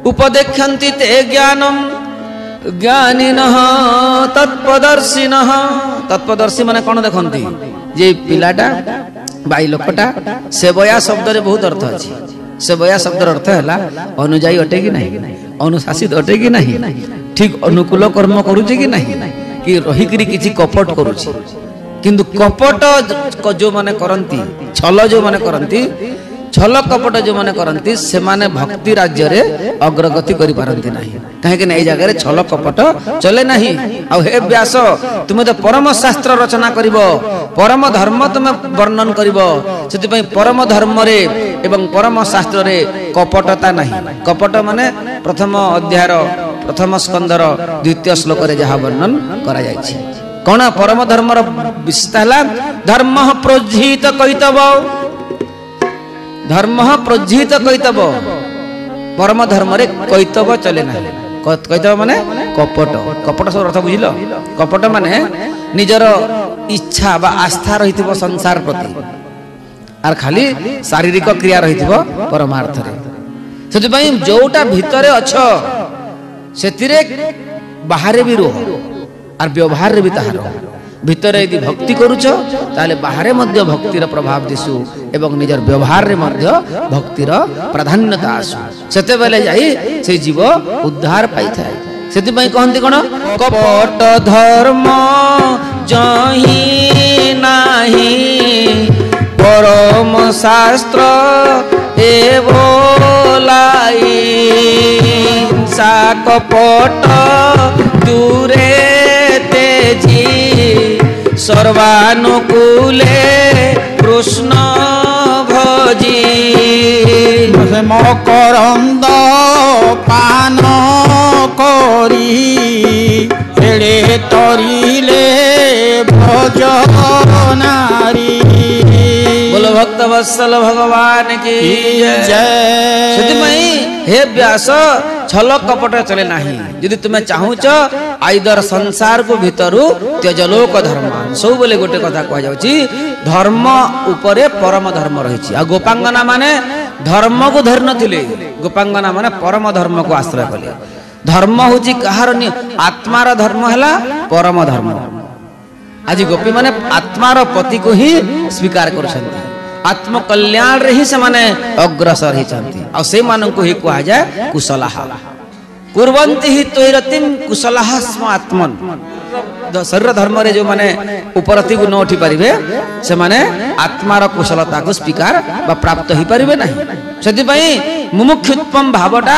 उपदेक्षन्ति ते ज्ञानम ज्ञानिनः तत्पदर्शिनः। तत्पदर्शी माने कौन देखती जे पिलाटा बाई लोकटा सेवया शब्द रे बहुत अर्थ अछि। सेवया शब्द अर्थ है अनुजाई अटे कि नहीं, अनुशासित अटे कि नहीं, ठीक अनुकूल कर्म करुचे कि नहीं, कि रहीकरी किछि कपट करुछि। किंतु कपट जो माने करंती, छल जो माने करंती, छल कपट जो माने करंती से माने भक्ति राज्य रे अग्रगति करि पारंती नाही। काहे कि नै जगह रे छल कपट चले नाही। आ हे व्यास तुमे तो परम शास्त्र रचना करिवो, परम धर्म तुमे वर्णन करिवो, सेति पई परम धर्म रे एवं परम शास्त्र रे कपटता नाही। कपट माने प्रथम अध्याय प्रथम स्कंदर द्वितीय श्लोक रे जहा वर्णन करा जाय छै। कोन परम धर्म रो विस्ताला धर्म प्रोज्झित कहितव, धर्म प्रोज्झित कहितव, परम धर्म रे कहितव चले ना। कहितव माने कपट, कपट सब अर्थ बुझिलो। कपट माने निजर इच्छा बा आस्था रहिथिबो संसार प्रति, आर खाली शारीरिक क्रिया रहिथिबो परमार्थ रे। सेति पई जोटा भितरे अछो सेतिरे बाहरे भी रहो, आर व्यवहार रे भी ताहार भितरे यदि भक्ति करूछ ताले बाहरे मध्य भक्तिर प्रभाव दिसु एवं निजर व्यवहार रे मध्य भक्तिर प्राधान्यता आसु। सेते बेले जाई से जीव उद्धार पाई थाए। सेति पई कहंती कोन कपट धर्म जही नाही परम शास्त्र एवोलाई सा कपट दूरे तेजी सर्वानुकूले कृष्ण भजी। मकरंद पान करी एड़े तरिले भज नारी। बोलो भक्त वत्सल भगवान की जय। हे व्यास छल कपट चले नाही। यदि तुम्हें चाहूच आइदर संसार को भितरु त्यजलोक धर्म सब बोले गोटे कथा कह जाउची धर्म उपरे परम धर्म रहिछि। आ गोपांगना माने धर्म को धरि नथिले, गोपांगना माने परम धर्म को आश्रय कले। धर्म होची कहार आत्मार धर्म हैला परम धर्म। आज गोपी माने आत्मार पति को ही स्वीकार करछन्ति, आत्म कल्याण रे ही से माने अग्रसर ही चंती। आ से मानन को ही कहा जाय कुशलाः कुर्वन्ति हि तैरतिम कुशलाः स्म आत्मन। शरीर धर्म रे जो माने उपरति को न उठी परिबे से माने आत्मार कुशलता को स्वीकार बा प्राप्त ही परिबे नहीं। सेति पई मुमुक्षुत्वम भावटा